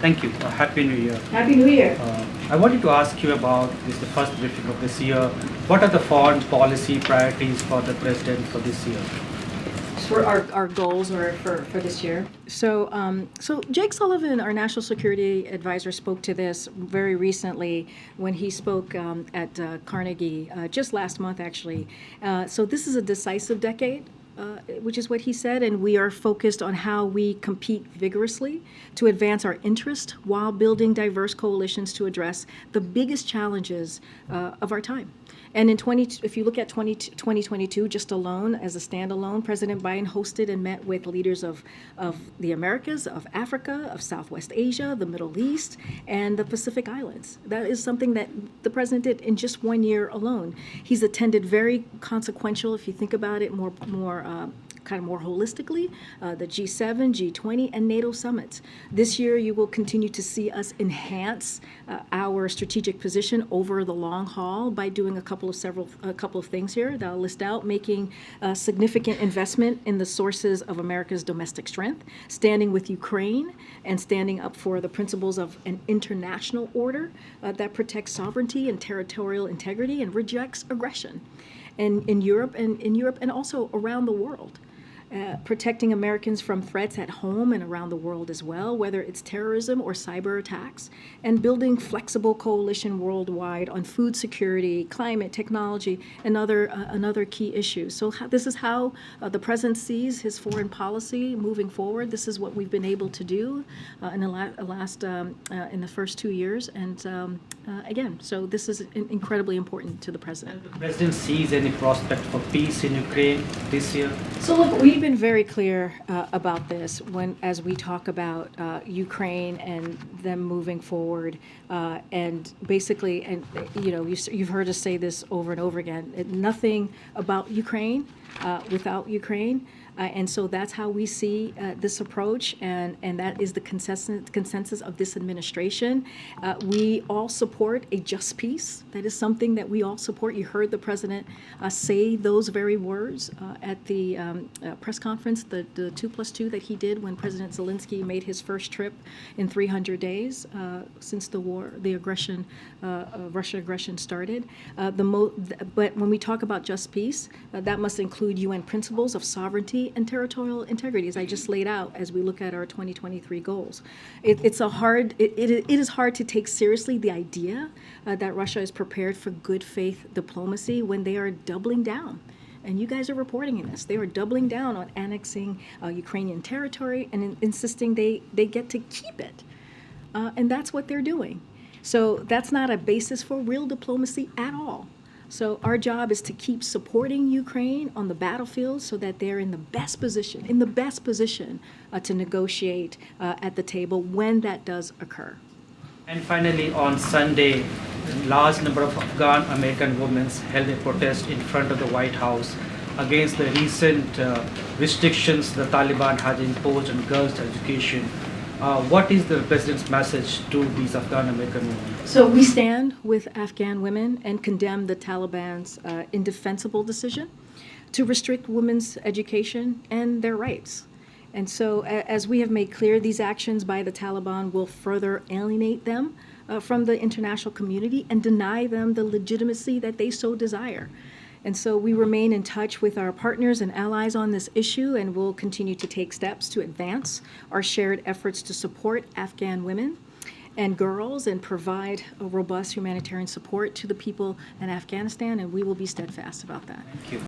Thank you. Happy New Year. Happy New Year. I wanted to ask you about this, the first briefing of this year. What are the foreign policy priorities for the president for this year? For our goals or for this year. So Jake Sullivan, our national security advisor, spoke to this very recently when he spoke at Carnegie just last month, actually. So this is a decisive decade. Which is what he said, and we are focused on how we compete vigorously to advance our interest while building diverse coalitions to address the biggest challenges of our time. And if you look at 2022 just alone, as a standalone, President Biden hosted and met with leaders of the Americas, of Africa, of Southwest Asia, the Middle East, and the Pacific Islands. That is something that the president did in just 1 year alone. He's attended very consequential, if you think about it more holistically, the G7, G20, and NATO summits. This year, you will continue to see us enhance our strategic position over the long haul by doing a couple of things here that I'll list out, making a significant investment in the sources of America's domestic strength, standing with Ukraine, and standing up for the principles of an international order that protects sovereignty and territorial integrity and rejects aggression. And in Europe and also around the world. Protecting Americans from threats at home and around the world as well, whether it's terrorism or cyber attacks, and building flexible coalition worldwide on food security, climate, technology, and other key issues. So this is how the president sees his foreign policy moving forward. This is what we've been able to do in the first 2 years, and again, so this is incredibly important to the president. And the president sees any prospect for peace in Ukraine this year? So look, we've been very clear about this as we talk about Ukraine and them moving forward, and basically, and you've heard us say this over and over again. Nothing about Ukraine without Ukraine. And so that's how we see this approach, and that is the consensus of this administration. We all support a just peace. That is something that we all support. You heard the president say those very words at the press conference, the 2+2 that he did when President Zelensky made his first trip in 300 days since the Russian aggression started. But when we talk about just peace, that must include UN principles of sovereignty and territorial integrity, as I just laid out as we look at our 2023 goals. It is hard to take seriously the idea that Russia is prepared for good faith diplomacy when they are doubling down. And you guys are reporting in this. They are doubling down on annexing Ukrainian territory and insisting they get to keep it. And that's what they're doing. So that's not a basis for real diplomacy at all. So our job is to keep supporting Ukraine on the battlefield so that they're in the best position to negotiate at the table when that does occur. And finally, on Sunday, a large number of Afghan American women held a protest in front of the White House against the recent restrictions the Taliban has imposed on girls' education. What is the president's message to these Afghan American women? So we stand with Afghan women and condemn the Taliban's indefensible decision to restrict women's education and their rights. And so as we have made clear, these actions by the Taliban will further alienate them from the international community and deny them the legitimacy that they so desire. And so we remain in touch with our partners and allies on this issue, and we'll continue to take steps to advance our shared efforts to support Afghan women and girls and provide a robust humanitarian support to the people in Afghanistan, and we will be steadfast about that. Thank you.